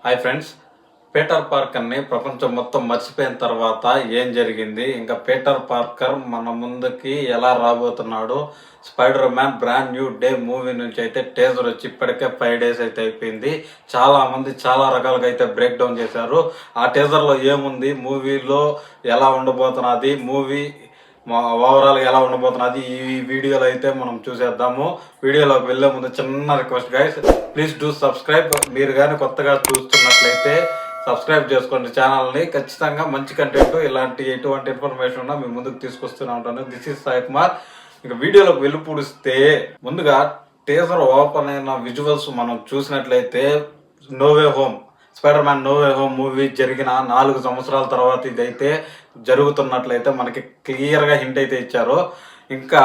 Hi friends, Peter పార్కర్ని ప్రపంచం మొత్తం మర్చిపోయిన తర్వాత ఏం జరిగింది, ఇంకా పీటర్ పార్కర్ మన ముందుకి ఎలా రాబోతున్నాడు, spider man brand new day movie నుంచి అయితే టీజర్ వచ్చి ఇప్పటికే 5 days అయితే అయిపోయింది. చాలా మంది చాలా రకాలుగా అయితే బ్రేక్ డౌన్ చేశారు. ఆ టీజర్లో ఏముంది, మూవీలో ఎలా ఉండబోతున్నది, మూవీ ఓవరాల్ ఎలా ఉండబోతున్నది ఈ వీడియోలో అయితే మనం చూసేద్దాము. వీడియోలోకి వెళ్ళే ముందు చిన్న request guys, please do subscribe. మీరు కానీ కొత్తగా చూస్తున్నట్లయితే సబ్స్క్రైబ్ చేసుకోండి ఛానల్ని. ఖచ్చితంగా మంచి కంటెంట్, ఇలాంటి ఎటువంటి ఇన్ఫర్మేషన్ ఉన్నా మీ ముందుకు తీసుకొస్తూనే ఉంటాను. This is Sai Kumar. ఇక వీడియోలోకి వెళ్ళి పూడిస్తే ముందుగా టీజర్ ఓపెన్ అయిన విజువల్స్ మనం చూసినట్లయితే No Way Home, Spider Man No Way Home movie జరిగిన 4 సంవత్సరాల తర్వాత ఇదైతే జరుగుతున్నట్లయితే మనకి క్లియర్గా హింట్ అయితే ఇచ్చారు. ఇంకా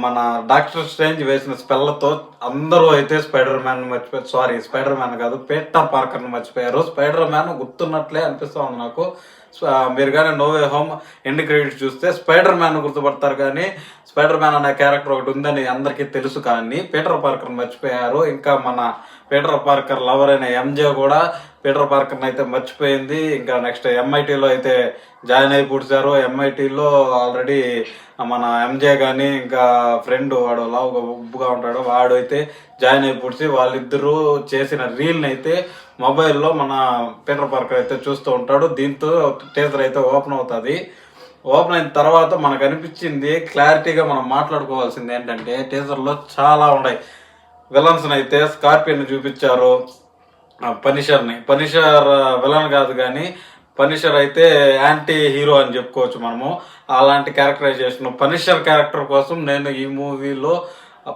మన డాక్టర్ స్ట్రేంజ్ వేసిన స్పెల్లతో అందరూ అయితే స్పైడర్ మ్యాన్ మర్చిపోయారు. సారీ, స్పైడర్ మ్యాన్ కాదు, పీటర్ పార్కర్ని మర్చిపోయారు. స్పైడర్ మ్యాన్ గుర్తున్నట్లే అనిపిస్తూ ఉంది నాకు. మీరు కానీ No Way Home end credits చూస్తే స్పైడర్ మ్యాన్ గుర్తుపడతారు, కానీ స్పైడర్ మ్యాన్ అనే క్యారెక్టర్ ఒకటి ఉందని అందరికీ తెలుసు, కానీ పీటర్ పార్కర్ని మర్చిపోయారు. ఇంకా మన పీటర్ పార్కర్ లవర్ అయిన ఎంజే కూడా పీటర్ పార్కర్ని అయితే మర్చిపోయింది. ఇంకా నెక్స్ట్ ఎంఐటీలో అయితే జాయిన్ అయి పుడిచారు. ఎంఐటీలో ఆల్రెడీ మన ఎంజే కానీ ఇంకా ఫ్రెండ్ వాడు లావుగా ఉబ్బుగా ఉంటాడు, వాడు అయితే జాయిన్ అయి పుడిచి వాళ్ళిద్దరూ చేసిన రీల్ని అయితే మొబైల్లో మన పీటర్ పార్కర్ అయితే చూస్తూ ఉంటాడు. దీంతో టీజర్ అయితే ఓపెన్ అవుతుంది. ఓపెన్ అయిన తర్వాత మనకు అనిపించింది, క్లారిటీగా మనం మాట్లాడుకోవాల్సింది ఏంటంటే, టీజర్లో చాలా ఉన్నాయి. విలన్స్ని అయితే స్కార్పియన్ చూపించారు, పనిషర్ విలన్ కాదు కానీ పనిషర్ అయితే యాంటీ హీరో అని చెప్పుకోవచ్చు మనము. అలాంటి క్యారెక్టరైజేషన్ పనిషర్ క్యారెక్టర్ కోసం నేను ఈ మూవీలో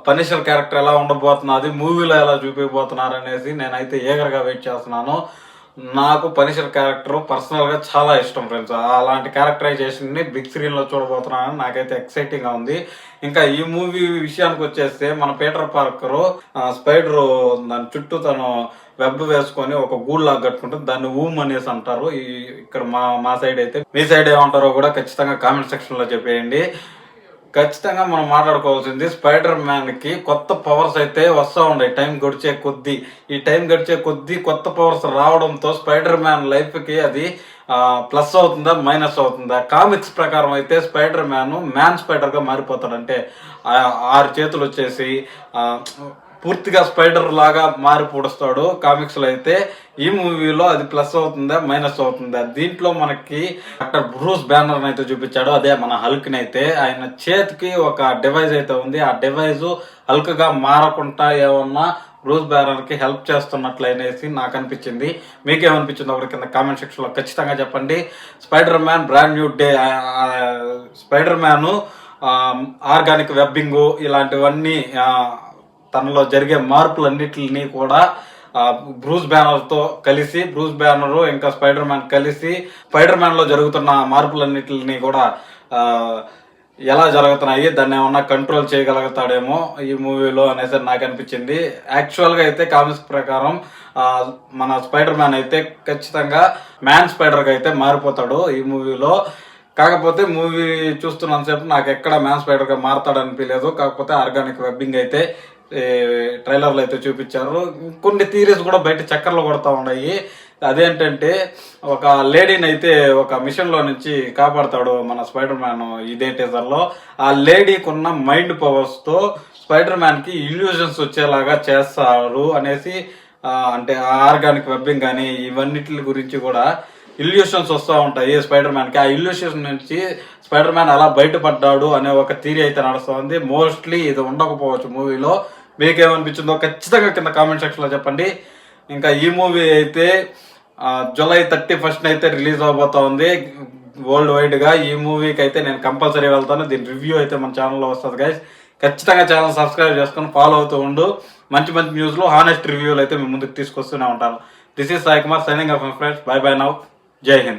పనిషర్ క్యారెక్టర్ ఎలా ఉండబోతున్నది, మూవీలో ఎలా చూపించబోతున్నారు అనేసి నేనైతే ఏగర్గా వెయిట్ చేస్తున్నాను. నాకు పనిషర్ క్యారెక్టర్ పర్సనల్గా చాలా ఇష్టం ఫ్రెండ్స్. అలాంటి క్యారెక్టరైజేషన్ని బిగ్ స్క్రీన్లో చూడబోతున్నానని నాకైతే ఎక్సైటింగ్గా ఉంది. ఇంకా ఈ మూవీ విషయానికి వచ్చేస్తే మన పీటర్ పార్కరు స్పైడర్ దాని చుట్టూ తను వెబ్ వేసుకొని ఒక గూడ్లాగా కట్టుకుంటుంది, దాన్ని ఊమ్ అనేసి అంటారు. ఇక్కడ మా సైడ్ అయితే, మీ సైడ్ ఏమంటారో కూడా ఖచ్చితంగా కామెంట్ సెక్షన్లో చెప్పేయండి. ఖచ్చితంగా మనం మాట్లాడుకోవాల్సింది, స్పైడర్ మ్యాన్కి కొత్త పవర్స్ అయితే వస్తూ ఉన్నాయి టైం గడిచే కొద్దీ. ఈ టైం గడిచే కొద్దీ కొత్త పవర్స్ రావడంతో స్పైడర్ మ్యాన్ లైఫ్కి అది ప్లస్ అవుతుందా మైనస్ అవుతుందా? కామిక్స్ ప్రకారం అయితే స్పైడర్ మ్యాన్ స్పైడర్గా మారిపోతాడు. అంటే 6 చేతులు వచ్చేసి పూర్తిగా స్పైడర్ లాగా మారి పూడుస్తాడు కామిక్స్లో అయితే. ఈ మూవీలో అది ప్లస్ అవుతుందా మైనస్ అవుతుందా? దీంట్లో మనకి డాక్టర్ బ్రూస్ బ్యానర్ అయితే చూపించాడు, అదే మన హల్క్ని అయితే. ఆయన చేతికి ఒక డివైజ్ అయితే ఉంది, ఆ డివైజ్ హల్క్గా మారకుండా ఏమన్నా బ్రూస్ బ్యానర్కి హెల్ప్ చేస్తున్నట్లనేసి నాకు అనిపించింది. మీకేమనిపించింది ఒకటి కింద కామెంట్ సెక్షన్లో ఖచ్చితంగా చెప్పండి. Spider man brand new day, spider man organic webbing ఇలాంటివన్నీ తనలో జరిగే మార్పులన్నిటిని కూడా బ్రూస్ బ్యానర్తో కలిసి, బ్రూస్ బ్యానర్ ఇంకా స్పైడర్ మ్యాన్ కలిసి స్పైడర్ మ్యాన్లో జరుగుతున్న మార్పులన్నిటిని కూడా ఎలా జరుగుతున్నాయి, దాన్ని ఏమన్నా కంట్రోల్ చేయగలుగుతాడేమో ఈ మూవీలో అనేసి నాకు అనిపించింది. యాక్చువల్గా అయితే కామిక్స్ ప్రకారం మన స్పైడర్ మ్యాన్ అయితే ఖచ్చితంగా మ్యాన్ స్పైడర్గా అయితే మారిపోతాడు ఈ మూవీలో. కాకపోతే మూవీ చూస్తున్నంతసేపు నాకు ఎక్కడ మ్యాన్ స్పైడర్గా మారతాడనిపించలేదు. కాకపోతే ఆర్గానిక్ వెబ్బింగ్ అయితే ట్రైలర్లో అయితే చూపించారు. కొన్ని థీరీస్ కూడా బయట చక్కర్లు కొడతా ఉన్నాయి. అదేంటంటే, ఒక లేడీని అయితే ఒక మిషన్లో నుంచి కాపాడతాడు మన స్పైడర్ మ్యాన్ ఇదే టీజర్లో. ఆ లేడీకి ఉన్న మైండ్ పవర్స్తో స్పైడర్ మ్యాన్కి ఇల్యూజన్స్ వచ్చేలాగా చేస్తారు అనేసి, అంటే ఆర్గానిక్ వెబ్బింగ్ కానీ ఇవన్నిటి గురించి కూడా ఇల్యూషన్స్ వస్తూ ఉంటాయి స్పైడర్ మ్యాన్కి. ఆ ఇల్యూషన్ నుంచి స్పైడర్ మ్యాన్ అలా బయటపడ్డాడు అనే ఒక థియరీ అయితే నడుస్తుంది. మోస్ట్లీ ఇది ఉండకపోవచ్చు మూవీలో. మీకేమనిపించిందో ఖచ్చితంగా కింద కామెంట్ సెక్షన్లో చెప్పండి. ఇంకా ఈ మూవీ అయితే July 31st అయితే రిలీజ్ అవబోతా ఉంది వరల్డ్ వైడ్గా. ఈ మూవీకి అయితే నేను కంపల్సరీ వెళ్తాను. దీని రివ్యూ అయితే మన ఛానల్లో వస్తుంది గైస్. ఖచ్చితంగా ఛానల్ సబ్స్క్రైబ్ చేసుకొని ఫాలో అవుతూ ఉండు. మంచి మంచి న్యూస్లు, హానెస్ట్ రివ్యూలు అయితే మీ ముందుకు తీసుకొస్తూనే ఉంటాను. This is Sai Kumar signing off my friends. By by now. జై హింద్.